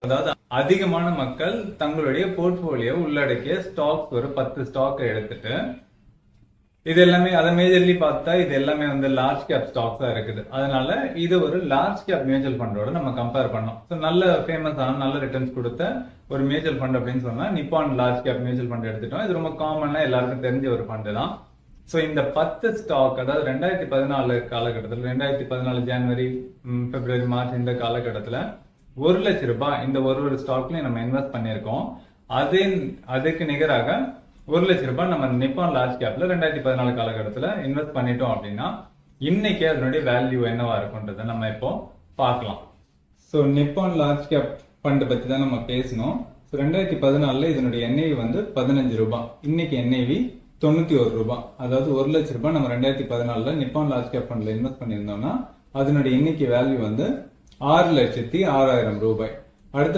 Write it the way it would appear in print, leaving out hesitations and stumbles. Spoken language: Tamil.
அதாவது அதிகமான மக்கள் தங்களுடைய போர்ட்போலியோ உள்ளடக்கிய ஸ்டாக்ஸ் ஒரு 10 ஸ்டாக் எடுத்துட்டு இது எல்லாமே அதை மேஜர்லி பார்த்தா இது எல்லாமே வந்து லார்ஜ் கேப் ஸ்டாக்ஸ் தான் இருக்குது. அதனால இது ஒரு லார்ஜ் கேப் மியூச்சுவல் ஃபண்டோட நம்ம கம்பேர் பண்ணோம். ஸோ நல்ல ஃபேமஸான நல்ல ரிட்டர்ன்ஸ் கொடுத்த ஒரு மியூச்சுவல் ஃபண்ட் அப்படின்னு சொன்னா நிப்பான் லார்ஜ் கேப் மியூச்சுவல் ஃபண்ட் எடுத்துட்டோம். இது ரொம்ப காமனா எல்லாருக்கும் தெரிஞ்ச ஒரு ஃபண்டு தான். ஸோ இந்த 10 ஸ்டாக் அதாவது 2014 காலகட்டத்தில் 2014 ஜனவரி பிப்ரவரி மார்ச் இந்த காலகட்டத்தில் 1 லட்சம் ரூபாய் இந்த ஒரு ஸ்டாக்லயும் நம்ம இன்வெஸ்ட் பண்ணியிருக்கோம். அதுக்கு நிகராக 1 லட்சம் ரூபாய் நம்ம நிப்பான் லார்ஜ் கேப்ல 2014 காலகட்டத்தில் இன்வெஸ்ட் பண்ணிட்டோம் அப்படின்னா இன்னைக்கு அதனுடைய வேல்யூ என்னவா இருக்கும்ன்றத நம்ம இப்போ பார்க்கலாம். ஸோ நிப்பான் லார்ஜ் கேப் ஃபண்ட் பத்தி தான் நம்ம பேசணும். 2014 இதனுடைய என்ஐவி வந்து 15 ரூபாய். இன்னைக்கு என்ஐவி 91 ரூபாய். அதாவது 1 லட்சம் ரூபாய் நம்ம 2014 நிப்பான் லார்ஜ் கேப் ஃபண்ட்ல இன்வெஸ்ட் பண்ணியிருந்தோம்னா அதனுடைய இன்னைக்கு வேல்யூ வந்து 6,06,000 ரூபாய். அடுத்த